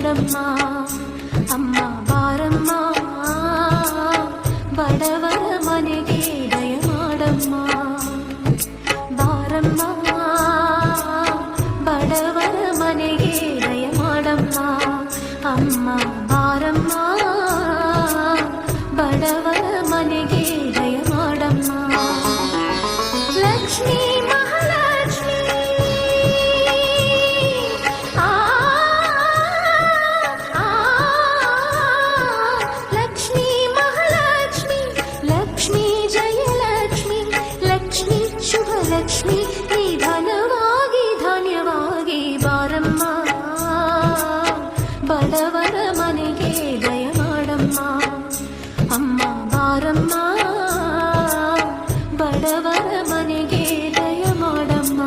ಮಾಡಮ್ಮ ಅಮ್ಮ ಬಾರಮ್ಮ ಬಡವರ ಮನೆಗೆ ದಯ ಮಾಡಮ್ಮ ಬಾರಮ್ಮ ಬಡವರ ಮನೆಗೆ ದಯ ಮಾಡಮ್ಮ ಅಮ್ಮ ಬಾರಮ್ಮ ಬಡವರ ಮನೆಗೆ ದಯ ಮಾಡಮ್ಮ ಲಕ್ಷ್ಮೀ ಮಹಾಲಕ್ಷ್ಮಿ ಲಕ್ಷ್ಮೀ ಮಹಾಲಕ್ಷ್ಮಿ ಲಕ್ಷ್ಮೀ ಜಯಲಕ್ಷ್ಮಿ ಲಕ್ಷ್ಮೀ ಶುಭಲಕ್ಷ್ಮಿ ನೀ ಧನವಾಗಿ ಧನ್ಯವಾಗಿ ಬಾರಮ್ಮ ಬಡವರ ಮನೆಗೆ ದಯ ಮಾಡಮ್ಮ ಅಮ್ಮ ಬಾರಮ್ಮ ಬಡವರ ಮನೆಗೆ ದಯ ಮಾಡಮ್ಮ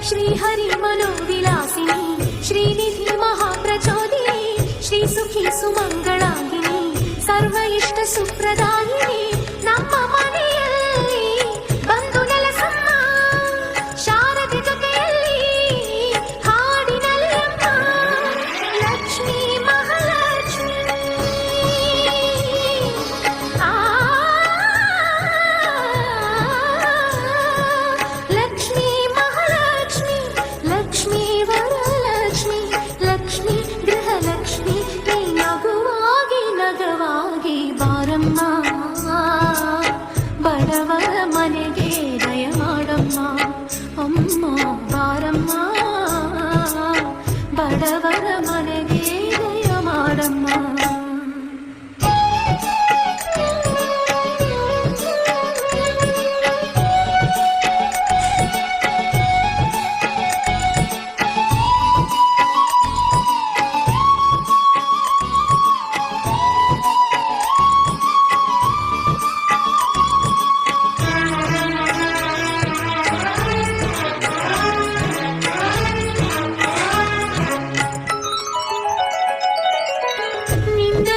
श्रीहरि मनोविलासिनी श्रीनिधि महाप्रचोदिनी श्री सुखी सुमंगलांगिनी सर्व इष्ट सुप्रदायिनी ನಮ್ಮ ಮನೆಯಲ್ಲಿ ಬಂದು ನೆಲೆಸಮ್ಮ ಶಾರದೆ ಜೊತೆಯಲ್ಲಿ ಹಾಡಿನಲ್ಲಿ ಅಮ್ಮ ಲಕ್ಷ್ಮೀ ಮಹಾಲಕ್ಷ್ಮಿ ಲಕ್ಷ್ಮೀ ಮಹಾಲಕ್ಷ್ಮಿ ಲಕ್ಷ್ಮೀ ವರಲಕ್ಷ್ಮಿ ಲಕ್ಷ್ಮೀ ಗೃಹಲಕ್ಷ್ಮಿ ನೀ ನಗುವಾಗಿ ನಗವಾಗಿ ಬಾರಮ್ಮ ಬಡವರ ಮನೆಗೆ ದಯ ಮಾಡಮ್ಮ ಅಮ್ಮ ಬಾರಮ್ಮ ಬಡವರ ಮನೆಗೆ ದಯ ಮಾಡಮ್ಮ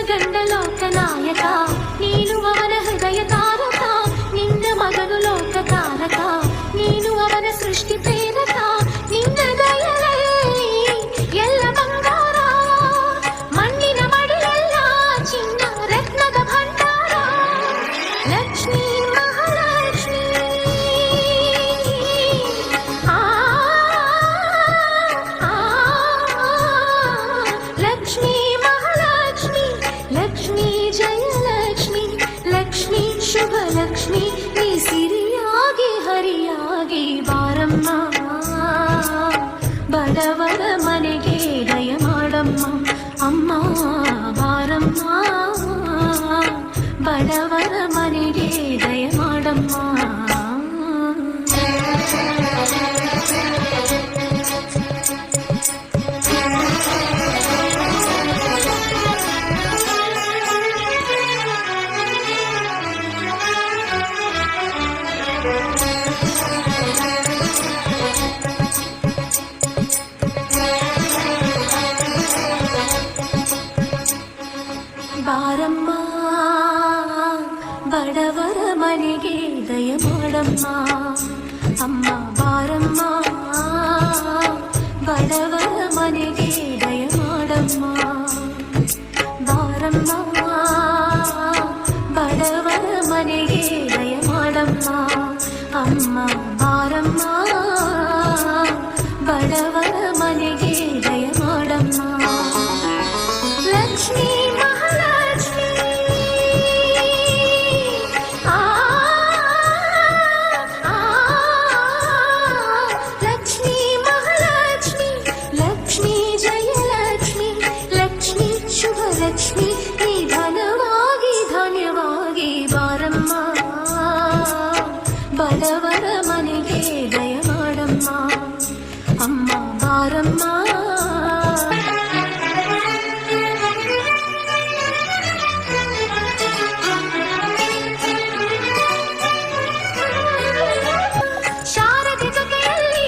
ಗಂಡ ಲೋಕನಾಯಕ ನೀನು ಅವನ ಹೃದಯ ತಾರಕ ನಿನ್ನ ಮಗನು ಲೋಕಕಾರಕ ನೀನು ಅವನ ಸೃಷ್ಟಿ ಪ್ರೇರಕ ನಿನ್ನ ದಯದಲ್ಲಿ ಎಲ್ಲ ಬಂಗಾರ ಮಣ್ಣಿನ ಮಡಿಲೆಲ್ಲ ಚಿನ್ನ ರತ್ನದ ಭಂಡಾರ ಲಕ್ಷ್ಮೀ ಮಹಾಲಕ್ಷ್ಮಿ ಲಕ್ಷ್ಮೀ ಮಹಾಲಕ್ಷ್ಮಿ ಲಕ್ಷ್ಮೀ ಜಯಲಕ್ಷ್ಮಿ ಲಕ್ಷ್ಮೀ ಶುಭಲಕ್ಷ್ಮಿ ನೀ ಸಿರಿಯಾಗಿ ಹರಿಯಾಗಿ ಬಾರಮ್ಮ ಬಡವರ ಮನೆಗೆ ದಯ ಮಾಡಮ್ಮ ಅಮ್ಮ ಬಾರಮ್ಮ ಬಡವರ ಮನೆಗೆ ದಯ ಮಾಡಮ್ಮ ಬಾರಮ್ಮ ಬಡವರ ಮನೆಗೆ ದಯ ಮಾಡಮ್ಮ ಅಮ್ಮ ಬಾರಮ್ಮ ಬಡವರ ಮನೆಗೆ ದಯ ಮಾಡಮ್ಮ ಬಾರಮ್ಮ ಬಡವರ ಮನೆಗೆ ದಯ ಮಾಡಮ್ಮ ಅಮ್ಮ ಬಾರಮ್ಮ ಬಡವರ ಮನೆಗೆ ದಯ ಮಾಡಮ್ಮ ಲಕ್ಷ್ಮೀ ಮಹಾಲಕ್ಷ್ಮಿ ಲಕ್ಷ್ಮೀ ಮಹಾಲಕ್ಷ್ಮಿ ಲಕ್ಷ್ಮೀ ಜಯಲಕ್ಷ್ಮಿ ಲಕ್ಷ್ಮೀ ಶುಭಲಕ್ಷ್ಮಿ ನೀ ಧನವಾಗಿ ಧನ್ಯವಾಗಿ ಬಾರಮ್ಮ ಬಡವರ ಮನೆಗೆ ದಯ ಮಾಡಮ್ಮ ಅಮ್ಮ ಬಾರಮ್ಮ ಶಾರದೆ ಜೊತೆಯಲ್ಲಿ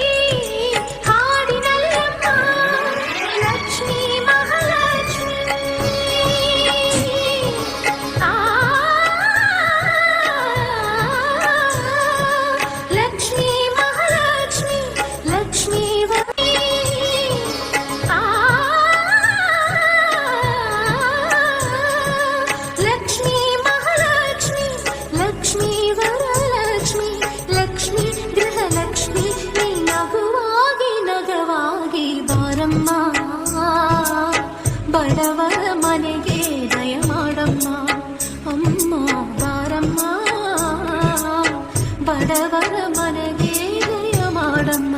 ಮನೆಗೆ ದಯ ಮಾಡಮ್ಮ ಅಮ್ಮ ಬಾರಮ್ಮ ಬಡವರ ಮನೆಗೆ ದಯ ಮಾಡಮ್ಮ.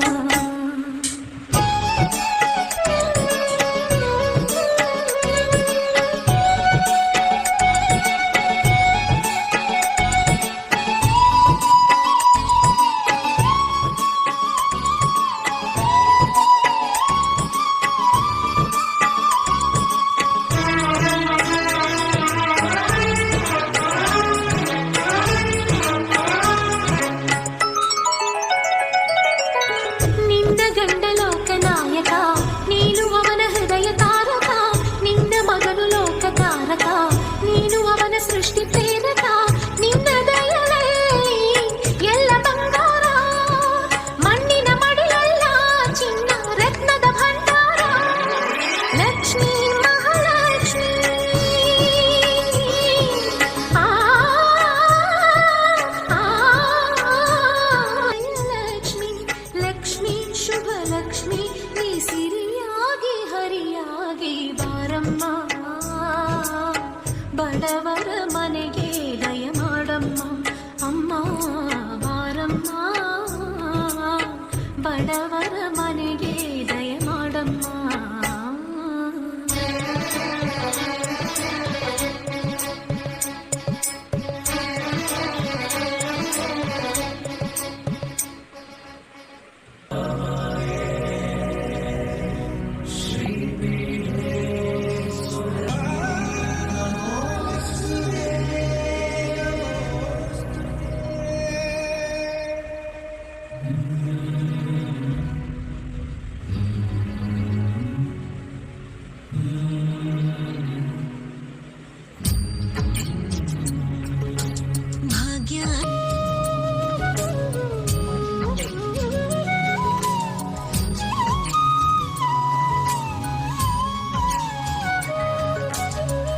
ಬಡವರ ಮನೆಗೆ ದಯ ಮಾಡಮ್ಮ ಅಮ್ಮ ಬಾರಮ್ಮ ಬಡವರ ಮನೆಗೆ ದಯ ಮಾಡಮ್ಮ.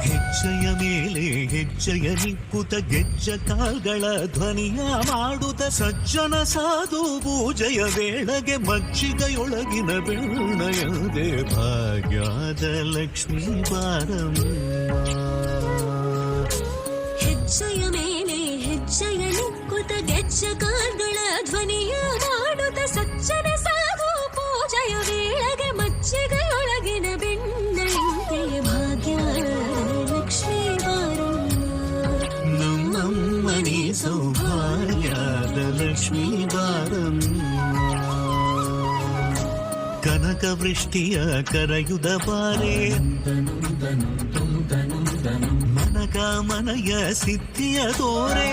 ಹೆಜ್ಜೆಯ ಮೇಲೆ ಹೆಜ್ಜೆಯ ನಿಕ್ಕುತ ಗೆಜ್ಜ ಕಾಲ್ಗಳ ಧ್ವನಿಯ ಮಾಡುತ್ತ ಸಜ್ಜನ ಸಾಧು ಪೂಜೆಯ ವೇಳೆಗೆ ಮಜ್ಜಿಗೆಯೊಳಗಿನ ಬೆಣ್ಣಯದೆ ಭಾಗ್ಯದ ಲಕ್ಷ್ಮೀ ಬಾರಮ್ಮ. ಹೆಜ್ಜೆಯ ಮೇಲೆ ಹೆಜ್ಜೆಯ ನಿಕ್ಕುತ ಗೆಜ್ಜ ಕಾಲ್ಗಳ ಧ್ವನಿಯ ಮಾಡುತ್ತ ಸಜ್ಜನ ಸಾಧು ಪೂಜೆಯ ವೇಳೆಗೆ ಮಜ್ಜಿಗೆಯೊಳಗಿನ ಬೆಣ್ಣಯದೆ ಭಾಗ್ಯದ ಲಕ್ಷ್ಮೀ ಬಾರಮ್ಮ. ನಮ್ಮಮ್ಮನಿ ಸೌಭಾಗ್ಯದ ಲಕ್ಷ್ಮೀ ಬಾರಮ್ಮ. ಕನಕ ವೃಷ್ಟಿಯ ಕರೆಯುದ ಬಾರೆ ಮನಕ ಮನಯ ಸಿದ್ಧಿಯ ತೋರೆ.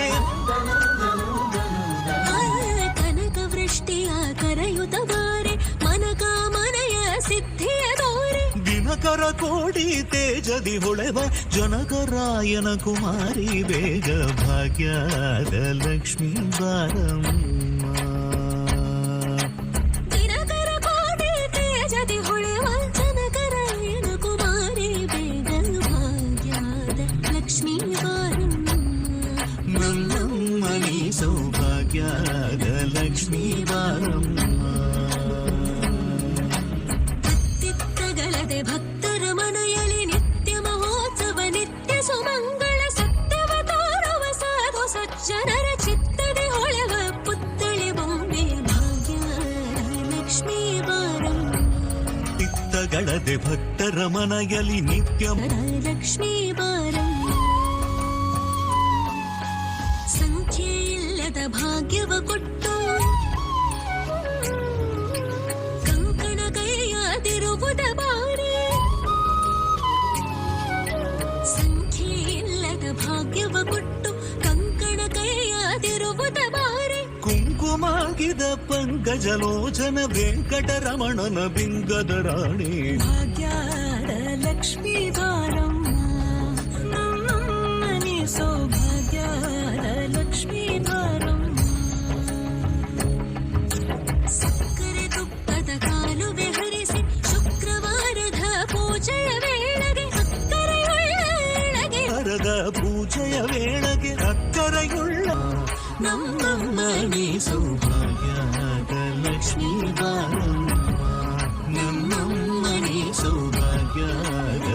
ಕನಕ ವೃಷ್ಟಿಯ ಕರೆಯುತ ಬಾರೆ ಮನಕ ಮನಯ ಸಿದ್ಧಿಯ ತೋರೆ. ದಿನಕರ ಕೋಡಿ ತೇಜದಿ ಹೊಳೆವ ಜನಕರಾಯನ ಕುಮಾರಿ ಬೇಗ ಭಾಗ್ಯದ ಲಕ್ಷ್ಮೀ ಬಾರಮ್ಮ. ದಿನಕರ ಕೋಡಿ ತೇಜದಿ ಹೊಳೆವ ಜನಕರಾಯನ ಕುಮಾರಿ ಬೇಗ ಭಾಗ್ಯದ ಲಕ್ಷ್ಮೀ ಬಾರಮ್ಮ. ನಮ್ಮಮ್ಮನಿ ಸೌಭಾಗ್ಯದ ಲಕ್ಷ್ಮೀ ಬಾರಮ್ಮ. ಅತ್ತಿತ್ತಗಳದೆ ಭಕ್ತರ ಮನೆಯಲ್ಲಿ ನಿತ್ಯ ಮಹೋತ್ಸವ ನಿತ್ಯ ಸುಮಂಗಳ ಸತ್ಯವ ತೋರುವ ಸಾಧು ಸಜ್ಜನರ ಚಿತ್ತದೆ ಹೊಳೆವ ಪುತ್ಥಳಿ ಬೊಂಬೆ ಭಾಗ್ಯದ ಲಕ್ಷ್ಮೀ ಬಾರಮ್ಮ. ಚಿತ್ತಗಳದೆ ಭಕ್ತರ ಮನೆಯಲ್ಲಿ ನಿತ್ಯ ಲಕ್ಷ್ಮೀ ಬಾರಮ್ಮ. ಸಂಖ್ಯೆ ಇಲ್ಲದ ಭಾಗ್ಯವ ಕೊಟ್ಟು ಕಂಕಣ ಕೈಯಾದಿರುವುದ ಬಾರೆ. ಸಂಖ್ಯೆ ಇಲ್ಲದ ಭಾಗ್ಯವ ಕೊಟ್ಟು ಕಂಕಣ ಕೈಯಾದಿರುವುದ ಬಾರೆ. ಕುಂಕುಮಾಗಿದ ಪಂಕಜಲೋಚನ ವೆಂಕಟರಮಣನ ಬಿಂಗದ ರಾಣಿ ಭಾಗ್ಯದ ಲಕ್ಷ್ಮೀ ಬಾರಮ್ಮ. ನಮ್ಮಮ್ಮನಿ ಸೌಭಾಗ್ಯದ ಲಕ್ಷ್ಮೀ ಬಾರಮ್ಮ. ಸಕ್ಕರೆ ತುಪ್ಪದ ಕಾಲುವೆ ಹರಿಸಿ ಶುಕ್ರವಾರದ ಪೂಜೆಯ ವೇಳೆಗೆ ಅಕ್ಕರೆಯುಳ್ಳಗೆ ವರದ ಪೂಜೆಯ ವೇಳೆಗೆ ಅಕ್ಕರೆಯುಳ್ಳ ನಮ್ಮಮ್ಮನಿ ಸೌಭಾಗ್ಯದ ಲಕ್ಷ್ಮೀ ಬಾರಮ್ಮ. ನಮ್ಮಮ್ಮನಿ ಸೌಭಾಗ್ಯದ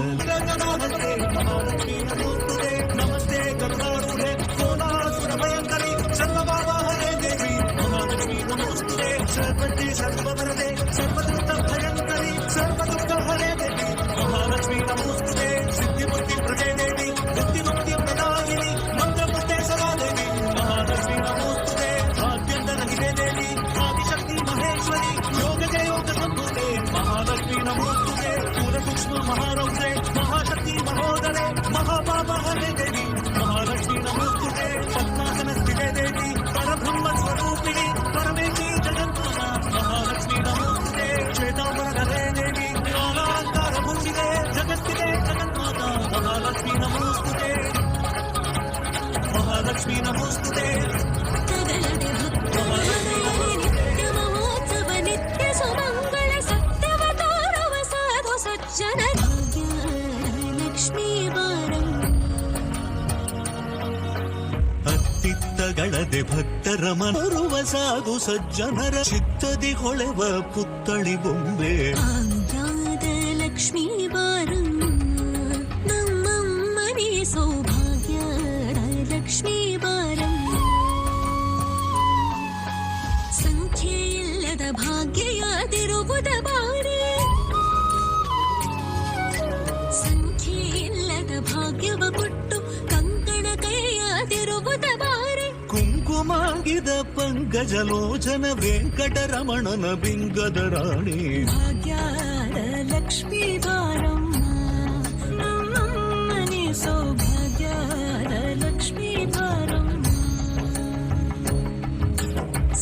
ಬಾರಮ್ಮ ಅತ್ತಿತ್ತಗಳದೆ ಭಕ್ತರ ಮನರುವ ಸಾಧು ಸಜ್ಜನರ ಚಿತ್ತದಿ ಹೊಳೆವ ಪುತ್ತಳಿ ಬೊಂಬೆ ಭಾಗ್ಯದ ಲಕ್ಷ್ಮೀ ಬಾರಮ್ಮ ನಮ್ಮಮ್ಮನೇ ಸೌಭಾಗ್ಯದ ಲಕ್ಷ್ಮೀ ಬಾರಮ್ಮ ಸಂಖ್ಯೆ ಇಲ್ಲದ ಭಾಗ್ಯಯಾದಿರುವುದ ಬಾರಿ ಸಂಖ್ಯೆ ಇಲ್ಲದ ಭಾಗ್ಯವ ಕೊಟ್ಟು ಕಂಕಣ ಕೈಯಾದಿರುವುದ ಬಾರಿ ಕುಂಕುಮಾಗಿದ ಪಂಕಜಲೋಚನ ವೆಂಕಟರಮಣನ ಬಿಂಗದ ರಾಣಿ ಭಾಗ್ಯದ ಲಕ್ಷ್ಮೀ ಬಾರಮ್ಮ ನಮ್ಮಮ್ಮನೇ ಸೌಭಾಗ್ಯದ ಲಕ್ಷ್ಮೀ ಬಾರಮ್ಮ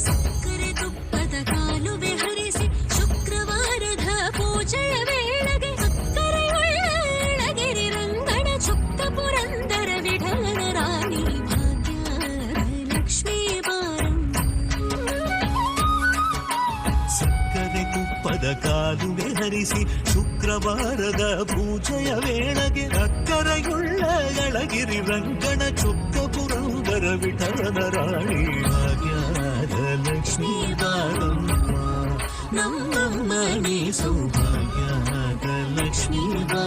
ಸಕ್ಕರೆ ತುಪ್ಪದ ಕಾಲುವೆ ಹರಿಸಿ ಶುಕ್ರವಾರದ ಪೂಜೆಯ ವೇಳೆಗೆ ಸಕ್ಕರೆಯುಳ್ಳ ಅಳಗಿರಿ ರಂಗಣ ಚುಕ್ಕ ಪುರಂದರ ವಿಠಲನ ರಾಣಿ ಭಾಗ್ಯದ ಲಕ್ಷ್ಮೀ ಬಾರಮ್ಮ ಸಕ್ಕರೆ ತುಪ್ಪದ ಕಾಲುವೆ ಹರಿಸಿ ಶುಕ್ರವಾರದ ಪೂಜೆಯ ವೇಳೆಗೆ ಅಕ್ಕರೆಯುಳ್ಳ ಗಳಗಿರಿ ರಂಗಣ ಚೊಕ್ಕ ಪುರಂದರ ವಿಠಲನ ರಾಣಿ ಭಾಗ್ಯದ ಲಕ್ಷ್ಮೀ ಬಾರಮ್ಮ ನಮ್ಮಮ್ಮನೇ ಸೌಭಾಗ್ಯದ ಲಕ್ಷ್ಮೀ ಬಾರಮ್ಮ